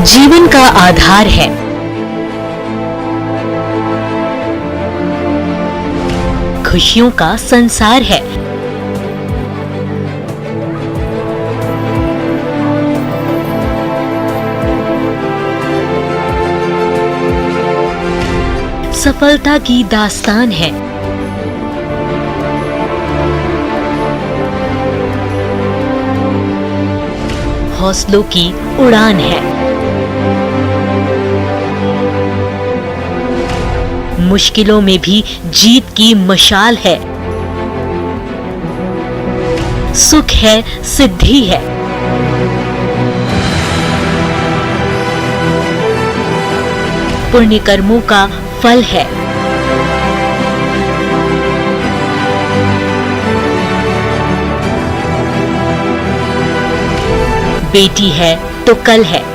जीवन का आधार है। खुशियों का संसार है। सफलता की दास्तान है। हौसलों की उड़ान है। मुश्किलों में भी जीत की मशाल है। सुख है, सिद्धि है। पुण्य कर्मों का फल है। बेटी है तो कल है।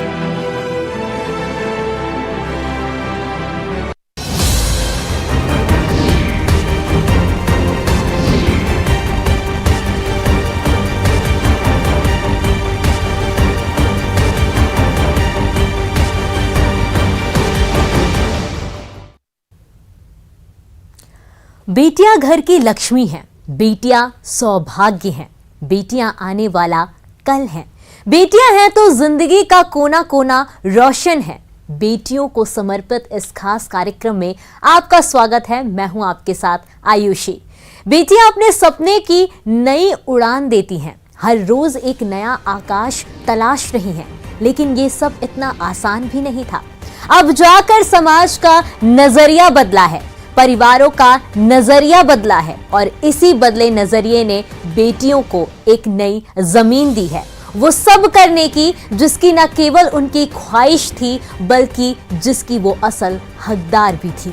बेटियां घर की लक्ष्मी हैं, बेटियां सौभाग्य हैं, बेटियां आने वाला कल हैं। बेटियां हैं तो जिंदगी का कोना कोना रोशन है। बेटियों को समर्पित इस खास कार्यक्रम में आपका स्वागत है। मैं हूं आपके साथ आयुषी। बेटियां अपने सपने की नई उड़ान देती हैं, हर रोज एक नया आकाश तलाश रही हैं, लेकिन ये सब इतना आसान भी नहीं था। अब जाकर समाज का नजरिया बदला है, परिवारों का नजरिया बदला है और इसी बदले नजरिए ने बेटियों को एक नई जमीन दी है, वो सब करने की जिसकी न केवल उनकी ख्वाहिश थी बल्कि जिसकी वो असल हकदार भी थी।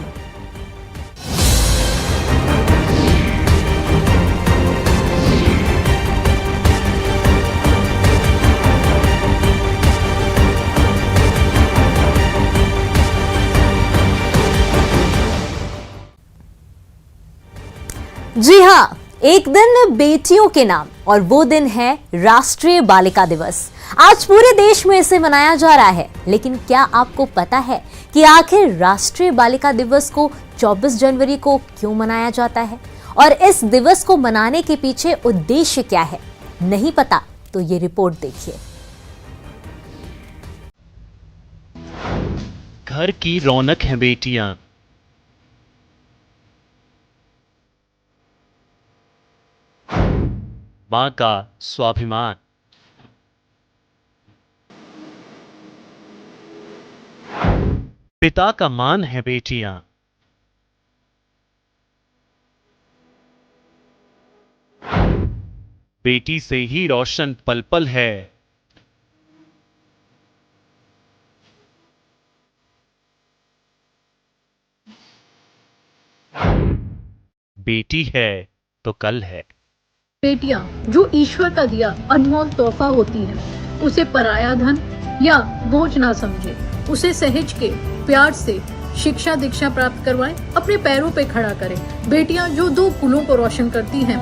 जी हाँ, एक दिन बेटियों के नाम, और वो दिन है राष्ट्रीय बालिका दिवस। आज पूरे देश में इसे मनाया जा रहा है, लेकिन क्या आपको पता है कि आखिर राष्ट्रीय बालिका दिवस को 24 जनवरी को क्यों मनाया जाता है और इस दिवस को मनाने के पीछे उद्देश्य क्या है? नहीं पता तो ये रिपोर्ट देखिए। घर की रौनक है बेटियां। मां का स्वाभिमान। पिता का मान है बेटियां। बेटी से ही रोशन पल पल है। बेटी है तो कल है। बेटियां जो ईश्वर का दिया अनमोल तोहफा होती है, उसे पराया धन या बोझ ना समझे, उसे सहेज के प्यार से शिक्षा दीक्षा प्राप्त करवाएं, अपने पैरों पे खड़ा करें। बेटियां जो 2 कुलों को रोशन करती हैं।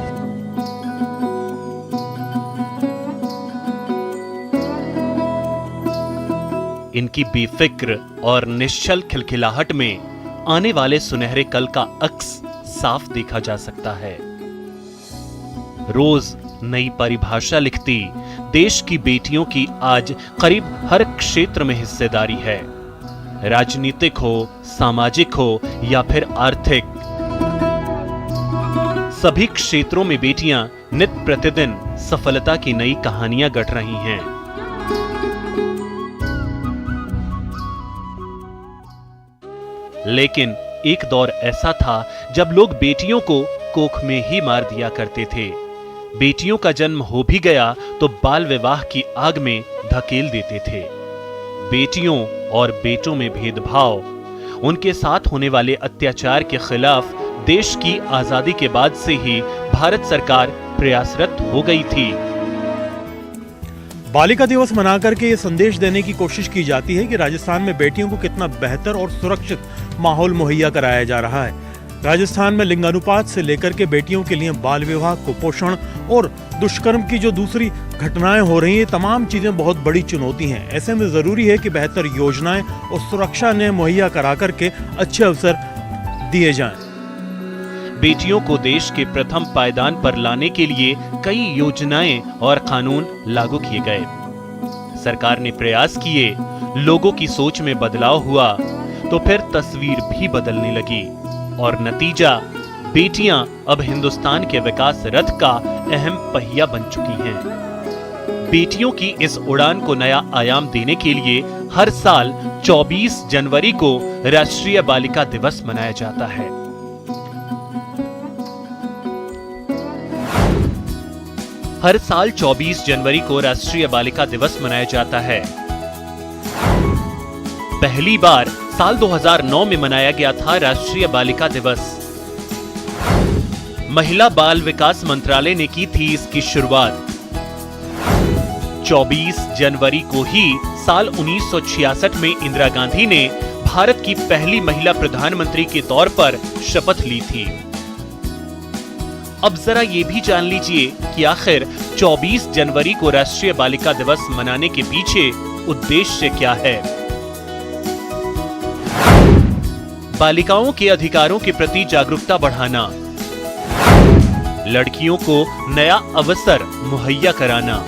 इनकी बेफिक्र और निश्चल खिलखिलाहट में आने वाले सुनहरे कल का अक्स साफ देखा जा सकता है। रोज नई परिभाषा लिखती देश की बेटियों की आज करीब हर क्षेत्र में हिस्सेदारी है, राजनीतिक हो, सामाजिक हो या फिर आर्थिक। सभी क्षेत्रों में बेटियां नित्य प्रतिदिन सफलता की नई कहानियां गढ़ रही हैं। लेकिन एक दौर ऐसा था जब लोग बेटियों को कोख में ही मार दिया करते थे। बेटियों का जन्म हो भी गया तो बाल विवाह की आग में धकेल देते थे। बेटियों और बेटों में भेदभाव, उनके साथ होने वाले अत्याचार के खिलाफ देश की आजादी के बाद से ही भारत सरकार प्रयासरत हो गई थी। बालिका दिवस मनाकर के ये संदेश देने की कोशिश की जाती है कि राजस्थान में बेटियों को कितना बेहतर और सुरक्षित माहौल मुहैया कराया जा रहा है। राजस्थान में लिंगानुपात से लेकर के बेटियों के लिए बाल विवाह, कुपोषण और दुष्कर्म की जो दूसरी घटनाएं हो रही हैं, तमाम चीज़ें बहुत बड़ी चुनौती हैं। ऐसे में ज़रूरी है कि बेहतर योजनाएं और सुरक्षा ने मुहैया करा करके अच्छे अवसर दिए जाएं। बेटियों को देश के प्रथम पायदान पर लाने के लिए कई योजनाएं और कानून लागू किए गए। सरकार ने प्रयास किए, लोगों की सोच में बदलाव हुआ, तो फिर तस्वीर भी बदलने लगी और नतीजा, बेटियां अब हिंदुस्तान के विकास रथ का अहम पहिया बन चुकी हैं। बेटियों की इस उड़ान को नया आयाम देने के लिए हर साल 24 जनवरी को राष्ट्रीय बालिका दिवस मनाया जाता है। हर साल 24 जनवरी को राष्ट्रीय बालिका दिवस मनाया जाता है। पहली बार साल 2009 में मनाया गया था राष्ट्रीय बालिका दिवस। महिला बाल विकास मंत्रालय ने की थी इसकी शुरुआत। 24 जनवरी को ही साल 1966 में इंदिरा गांधी ने भारत की पहली महिला प्रधानमंत्री के तौर पर शपथ ली थी। अब जरा ये भी जान लीजिए कि आखिर 24 जनवरी को राष्ट्रीय बालिका दिवस मनाने के पीछे उद्देश्य क्या है। बालिकाओं के अधिकारों के प्रति जागरूकता बढ़ाना, लड़कियों को नया अवसर मुहैया कराना,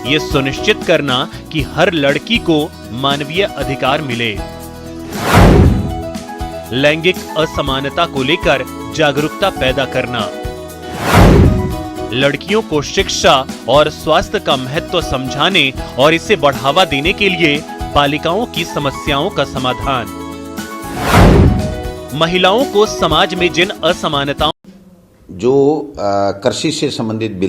ये सुनिश्चित करना कि हर लड़की को मानवीय अधिकार मिले, लैंगिक असमानता को लेकर जागरूकता पैदा करना, लड़कियों को शिक्षा और स्वास्थ्य का महत्व समझाने और इसे बढ़ावा देने के लिए बालिकाओं की समस्याओं का समाधान, महिलाओं को समाज में जिन असमानताओं जो कृषि से संबंधित बिल